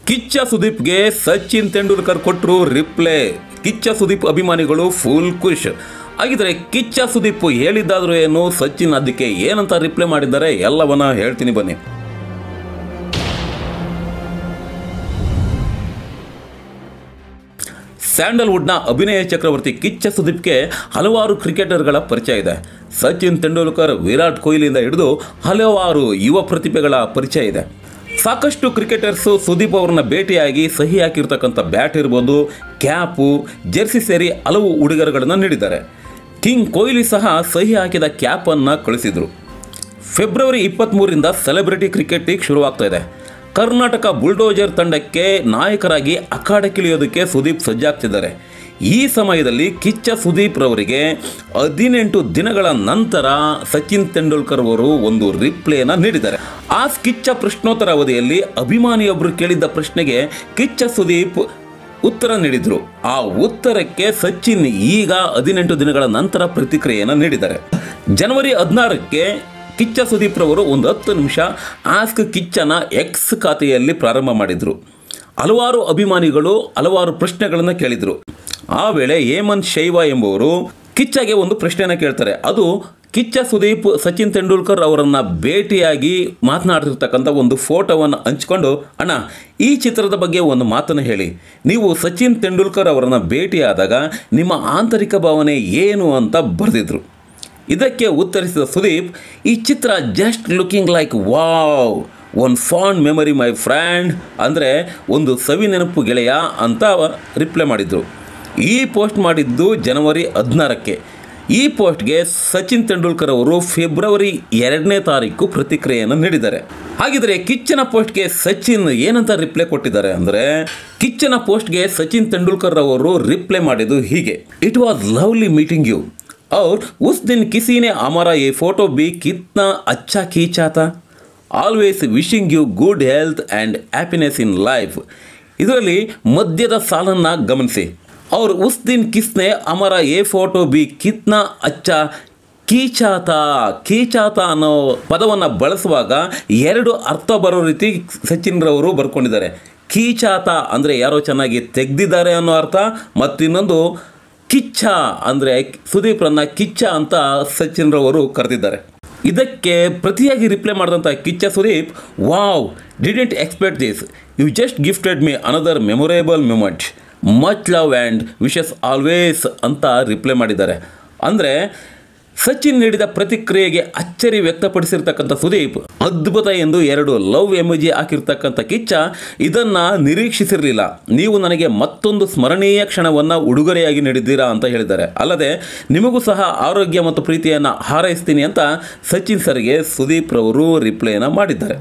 ಕಿಚ್ಚ ಸುದೀಪ್ಗೆ ಸಚಿನ್ ತೆಂಡೂಲ್ಕರ್ ಕೊಟ್ಟರು ರಿಪ್ಲೈ. ಕಿಚ್ಚ ಸುದೀಪ್ ಅಭಿಮಾನಿಗಳು ಫುಲ್ ಖುಷ್ ಆಗಿದ್ರೆ ಕಿಚ್ಚ ಸುದೀಪ್ ಹೇಳಿದ್ದಾದ್ರೂ ಏನು, ಸಚಿನ್ ಅದಕ್ಕೆ ಏನಂತ ರಿಪ್ಲೈ ಮಾಡಿದ್ದಾರೆ ಎಲ್ಲವನ್ನ ಹೇಳ್ತೀನಿ ಬನ್ನಿ. ಸ್ಯಾಂಡಲ್ವುಡ್ನ ಅಭಿನಯ ಚಕ್ರವರ್ತಿ ಕಿಚ್ಚ ಸುದೀಪ್ಗೆ ಹಲವಾರು ಕ್ರಿಕೆಟರ್ಗಳ ಪರಿಚಯ ಇದೆ. ಸಚಿನ್ ತೆಂಡೂಲ್ಕರ್, ವಿರಾಟ್ ಕೊಹ್ಲಿಯಿಂದ ಹಿಡಿದು ಹಲವಾರು ಯುವ ಪ್ರತಿಭೆಗಳ ಪರಿಚಯ ಇದೆ. ಸಾಕಷ್ಟು ಕ್ರಿಕೆಟರ್ಸು ಸುದೀಪ್ ಅವರನ್ನ ಭೇಟಿಯಾಗಿ ಸಹಿ ಹಾಕಿರ್ತಕ್ಕಂಥ ಬ್ಯಾಟ್ ಇರ್ಬೋದು, ಕ್ಯಾಪು, ಜೆರ್ಸಿ ಸೇರಿ ಹಲವು ಉಡುಗೊರೆಗಳನ್ನು ನೀಡಿದ್ದಾರೆ. ಕಿಂಗ್ ಕೊಹ್ಲಿ ಸಹ ಸಹಿ ಹಾಕಿದ ಕ್ಯಾಪನ್ನು ಕಳಿಸಿದರು. ಫೆಬ್ರವರಿ 23ರಿಂದ ಸೆಲೆಬ್ರಿಟಿ ಕ್ರಿಕೆಟ್ ಲೀಗ್ ಶುರುವಾಗ್ತಾ ಇದೆ. ಕರ್ನಾಟಕ ಬುಲ್ಡೋಜರ್ ತಂಡಕ್ಕೆ ನಾಯಕರಾಗಿ ಅಖಾಡಕ್ಕಿಳಿಯೋದಕ್ಕೆ ಸುದೀಪ್ ಸಜ್ಜಾಗ್ತಿದ್ದಾರೆ. ಈ ಸಮಯದಲ್ಲಿ ಕಿಚ್ಚ ಸುದೀಪ್ ರವರಿಗೆ 18 ದಿನಗಳ ನಂತರ ಸಚಿನ್ ತೆಂಡೂಲ್ಕರ್ ಅವರು ಒಂದು ರಿಪ್ಲೈನ ನೀಡಿದ್ದಾರೆ. ಆ ಕಿಚ್ಚ ಪ್ರಶ್ನೋತ್ತರ ಅವಧಿಯಲ್ಲಿ ಅಭಿಮಾನಿಯೊಬ್ಬರು ಕೇಳಿದ್ದ ಪ್ರಶ್ನೆಗೆ ಕಿಚ್ಚ ಸುದೀಪ್ ಉತ್ತರ ನೀಡಿದರು. ಆ ಉತ್ತರಕ್ಕೆ ಸಚಿನ್ ಈಗ 18 ದಿನಗಳ ನಂತರ ಪ್ರತಿಕ್ರಿಯೆಯನ್ನು ನೀಡಿದ್ದಾರೆ. ಜನವರಿ 16ಕ್ಕೆ ಕಿಚ್ಚ ಸುದೀಪ್ ರವರು ಒಂದು 10 ನಿಮಿಷ ಆಸ್ಕ್ ಕಿಚ್ಚನ ಎಕ್ಸ್ ಖಾತೆಯಲ್ಲಿ ಪ್ರಾರಂಭ ಮಾಡಿದರು. ಹಲವಾರು ಅಭಿಮಾನಿಗಳು ಹಲವಾರು ಪ್ರಶ್ನೆಗಳನ್ನು ಕೇಳಿದರು. ಆ ವೇಳೆ ಹೇಮಂತ್ ಶೈವಾ ಎಂಬುವರು ಕಿಚ್ಚಗೆ ಒಂದು ಪ್ರಶ್ನೆಯನ್ನು ಕೇಳ್ತಾರೆ. ಅದು ಕಿಚ್ಚ ಸುದೀಪ್ ಸಚಿನ್ ತೆಂಡೂಲ್ಕರ್ ಅವರನ್ನು ಭೇಟಿಯಾಗಿ ಮಾತನಾಡ್ತಿರ್ತಕ್ಕಂಥ ಒಂದು ಫೋಟೋವನ್ನು ಹಂಚಿಕೊಂಡು, ಅಣ್ಣ ಈ ಚಿತ್ರದ ಬಗ್ಗೆ ಒಂದು ಮಾತನ್ನು ಹೇಳಿ, ನೀವು ಸಚಿನ್ ತೆಂಡೂಲ್ಕರ್ ಅವರನ್ನು ಭೇಟಿಯಾದಾಗ ನಿಮ್ಮ ಆಂತರಿಕ ಭಾವನೆ ಏನು ಅಂತ ಬರೆದಿದ್ರು. ಇದಕ್ಕೆ ಉತ್ತರಿಸಿದ ಸುದೀಪ್, ಈ ಚಿತ್ರ just looking like wow, one fond memory my friend, ಅಂದರೆ ಒಂದು ಸವಿ ನೆನಪು ಗೆಳೆಯ ಅಂತ ರಿಪ್ಲೈ ಮಾಡಿದರು. ಈ ಪೋಸ್ಟ್ ಮಾಡಿದ್ದು ಜನವರಿ 16ಕ್ಕೆ. ಈ ಪೋಸ್ಟ್ಗೆ ಸಚಿನ್ ತೆಂಡೂಲ್ಕರ್ ಅವರು ಫೆಬ್ರವರಿ 2ನೇ ತಾರೀಕು ಪ್ರತಿಕ್ರಿಯೆಯನ್ನು ನೀಡಿದ್ದಾರೆ. ಹಾಗಿದ್ರೆ ಕಿಚ್ಚನ ಪೋಸ್ಟ್ಗೆ ಸಚಿನ್ ಏನಂತ ರಿಪ್ಲೈ ಕೊಟ್ಟಿದ್ದಾರೆ ಅಂದರೆ, ಕಿಚ್ಚನ ಪೋಸ್ಟ್ಗೆ ಸಚಿನ್ ತೆಂಡೂಲ್ಕರ್ ಅವರು ರಿಪ್ಲೈ ಮಾಡಿದ್ದು ಹೀಗೆ: it was lovely meeting you और उस दिन किसी ने हमारा ये फ़ोटो भी कितना अच्छा खींचा था. Always wishing you good health and happiness in life. ಇದರಲ್ಲಿ ಮಧ್ಯದ ಸಾಲನ್ನು ಗಮನಿಸಿ. और उस दिन किसने हमारा ये फ़ोटो भी कितना अच्छा ಕೀಚಾತ ಅನ್ನೋ ಪದವನ್ನು ಬಳಸುವಾಗ 2 ಅರ್ಥ ಬರೋ ರೀತಿ ಸಚಿನ್ ರವರು ಬರ್ಕೊಂಡಿದ್ದಾರೆ. ಕೀಚಾತ ಅಂದರೆ ಯಾರೋ ಚೆನ್ನಾಗಿ ತೆಗೆದಿದ್ದಾರೆ ಅನ್ನೋ ಅರ್ಥ, ಮತ್ತಿನ್ನೊಂದು ಕಿಚ್ಚ ಅಂದರೆ ಸುದೀಪ್ರನ್ನ ಕಿಚ್ಚ ಅಂತ ಸಚಿನ್ ರವರು ಕರೆದಿದ್ದಾರೆ. ಇದಕ್ಕೆ ಪ್ರತಿಯಾಗಿ ರಿಪ್ಲೈ ಮಾಡಿದಂಥ Kichcha Sudeep, wow, didn't expect this, you just gifted me another memorable moment, much love and wishes always ಅಂತ ರಿಪ್ಲೈ ಮಾಡಿದ್ದಾರೆ. ಅಂದರೆ ಸಚಿನ್ ನೀಡಿದ ಪ್ರತಿಕ್ರಿಯೆಗೆ ಅಚ್ಚರಿ ವ್ಯಕ್ತಪಡಿಸಿರ್ತಕ್ಕಂಥ ಸುದೀಪ್, ಅದ್ಭುತ ಎಂದು 2 ಲವ್ ಎಮೋಜಿ ಹಾಕಿರ್ತಕ್ಕಂಥ ಕಿಚ್ಚ ಇದನ್ನು ನಿರೀಕ್ಷಿಸಿರಲಿಲ್ಲ, ನೀವು ನನಗೆ ಮತ್ತೊಂದು ಸ್ಮರಣೀಯ ಕ್ಷಣವನ್ನು ಉಡುಗೊರೆಯಾಗಿ ನೀಡಿದ್ದೀರಾ ಅಂತ ಹೇಳಿದ್ದಾರೆ. ಅಲ್ಲದೆ ನಿಮಗೂ ಸಹ ಆರೋಗ್ಯ ಮತ್ತು ಪ್ರೀತಿಯನ್ನು ಹಾರೈಸ್ತೀನಿ ಅಂತ ಸಚಿನ್ ಸರ್ಗೆ ಸುದೀಪ್ ರವರು ರಿಪ್ಲೈನ ಮಾಡಿದ್ದಾರೆ.